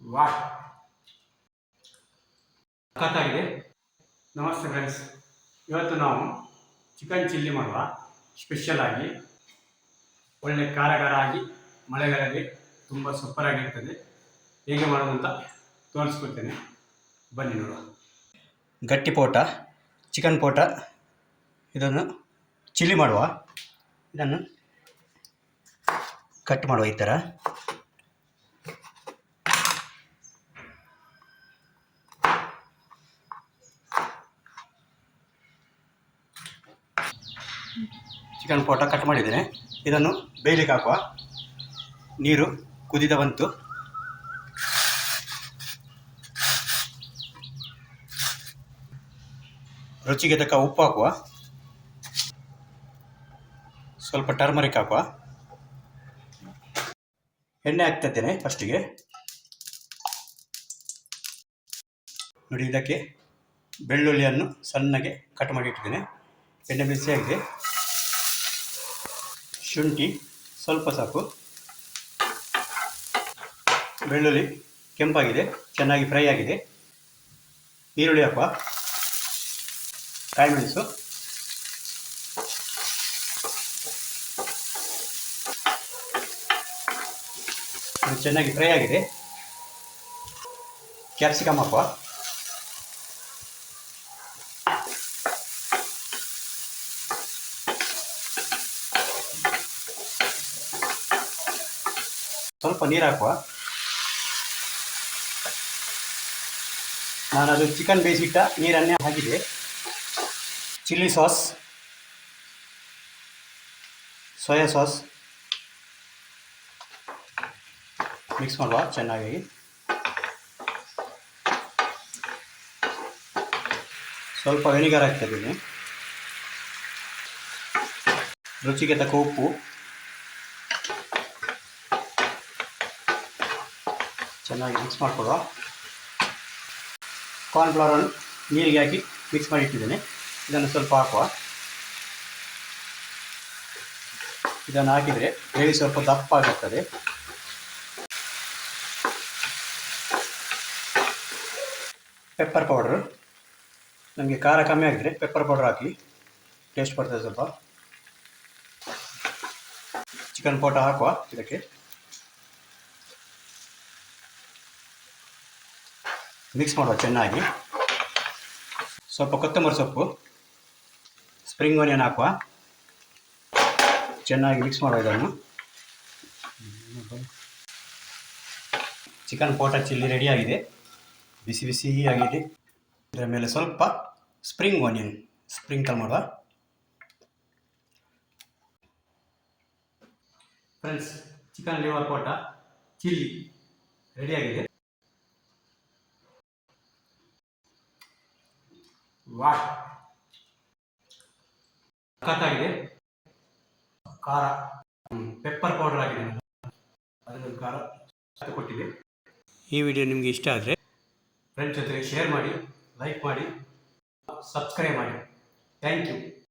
ವಾಹ್ ಸಖತ್ತಾಗಿದೆ. ನಮಸ್ತೆ ಫ್ರೆಂಡ್ಸ್, ಇವತ್ತು ನಾವು ಚಿಕನ್ ಚಿಲ್ಲಿ ಮಾಡುವ. ಸ್ಪೆಷಲ್ ಆಗಿ ಒಳ್ಳೆ ಖಾರ ಆಗಿ ಮಳೆಗಾಲದಲ್ಲಿ ತುಂಬ ಸೂಪರ್ ಆಗಿರ್ತದೆ. ಹೇಗೆ ಮಾಡೋದು ಅಂತ ತೋರಿಸ್ಕೊಡ್ತೇನೆ, ಬನ್ನಿ ನೋಡುವ. ಗಟ್ಟಿ ಪೋಟ, ಚಿಕನ್ ಪೋಟ, ಇದನ್ನು ಚಿಲ್ಲಿ ಮಾಡುವ. ಇದನ್ನು ಕಟ್ ಮಾಡುವ ಈ ಥರ. ಚಿಕನ್ ಪೋಟ ಕಟ್ ಮಾಡಿದ್ದೇನೆ. ಇದನ್ನು ಬೇಯಲಿಕ್ಕೆ ಹಾಕುವ. ನೀರು ಕುದಿದ ಬಂತು. ರುಚಿಗೆ ತಕ್ಕ ಉಪ್ಪು ಹಾಕುವ. ಸ್ವಲ್ಪ ಟರ್ಮರಿಕ್ ಹಾಕುವ. ಎಣ್ಣೆ ಹಾಕ್ತಿದ್ದೇನೆ ಫಸ್ಟಿಗೆ. ನೋಡಿ, ಇದಕ್ಕೆ ಬೆಳ್ಳುಳ್ಳಿಯನ್ನು ಸಣ್ಣಗೆ ಕಟ್ ಮಾಡಿ ಇಟ್ಟಿದ್ದೇನೆ. ಎಣ್ಣೆ ಬಿಸಿಯಾಗಿದೆ. ಶುಂಠಿ ಸ್ವಲ್ಪ ಸಾಕು. ಬೆಳ್ಳುಳ್ಳಿ ಕೆಂಪಾಗಿದೆ, ಚೆನ್ನಾಗಿ ಫ್ರೈ ಆಗಿದೆ. ಈರುಳ್ಳಿ ಹಾಕುವ. ಕಾಯಿ ಮೆಣಸು, ಚೆನ್ನಾಗಿ ಫ್ರೈ ಆಗಿದೆ. ಕ್ಯಾಪ್ಸಿಕಮ್ ಹಾಕುವ. ಸ್ವಲ್ಪ ನೀರು ಹಾಕುವ. ನಾನದು ಚಿಕನ್ ಬೇಯಿಸಿಟ್ಟ ನೀರನ್ನೇ ಹಾಕಿದೆ. Chilli sauce, soya sauce mix ಮಾಡುವ ಚೆನ್ನಾಗಿ. ಸ್ವಲ್ಪ ವೆನಿಗರ್ ಹಾಕ್ತಿದ್ದೀನಿ. ರುಚಿಗೆ ತಕ್ಕ ಉಪ್ಪು, ಚೆನ್ನಾಗಿ ಮಿಕ್ಸ್ ಮಾಡಿಕೊಡುವ. ಕಾರ್ನ್ಫ್ಲವರನ್ನು ನೀರಿಗೆ ಹಾಕಿ ಮಿಕ್ಸ್ ಮಾಡಿ ಇಟ್ಟಿದ್ದೇನೆ. ಇದನ್ನು ಸ್ವಲ್ಪ ಹಾಕುವ. ಇದನ್ನು ಹಾಕಿದರೆ ಗ್ರೇವಿ ಸ್ವಲ್ಪ ದಪ್ಪ ಆಗುತ್ತದೆ. ಪೆಪ್ಪರ್ ಪೌಡರ್, ನಮಗೆ ಖಾರ ಕಮ್ಮಿ ಆಗಿದರೆ ಪೆಪ್ಪರ್ ಪೌಡರ್ ಹಾಕಿ, ಟೇಸ್ಟ್ ಬರ್ತದೆ ಸ್ವಲ್ಪ. ಚಿಕನ್ ಪೋಟ ಹಾಕುವ. ಇದಕ್ಕೆ ಮಿಕ್ಸ್ ಮಾಡುವ ಚೆನ್ನಾಗಿ. ಸ್ವಲ್ಪ ಕೊತ್ತಂಬರಿ ಸೊಪ್ಪು, ಸ್ಪ್ರಿಂಗ್ ಆನಿಯನ್ ಹಾಕುವ. ಚೆನ್ನಾಗಿ ಮಿಕ್ಸ್ ಮಾಡುವ ಇದನ್ನು. ಚಿಕನ್ ಪೋಟ ಚಿಲ್ಲಿ ರೆಡಿಯಾಗಿದೆ. ಬಿಸಿ ಬಿಸಿ ಆಗಿದೆ. ಇದರ ಮೇಲೆ ಸ್ವಲ್ಪ ಸ್ಪ್ರಿಂಗ್ ಆನಿಯನ್ ಸ್ಪ್ರಿಂಕಲ್ ಮಾಡುವ. ಫ್ರೆಂಡ್ಸ್, ಚಿಕನ್ ಲಿವರ್ ಪೋಟ ಚಿಲ್ಲಿ ರೆಡಿಯಾಗಿದೆ. ವಾಹ್ ಸಖತ್ತಾಗಿದೆ. ಖಾರ, ಪೆಪ್ಪರ್ ಪೌಡರ್ ಆಗಿದೆ, ಅದನ್ನು ಖಾರ ಕೊಟ್ಟಿದೆ. ಈ ವಿಡಿಯೋ ನಿಮಗೆ ಇಷ್ಟ ಆದರೆ ಫ್ರೆಂಡ್ಸ್ ಜೊತೆಗೆ ಶೇರ್ ಮಾಡಿ, ಲೈಕ್ ಮಾಡಿ, ಸಬ್ಸ್ಕ್ರೈಬ್ ಮಾಡಿ. Thank you.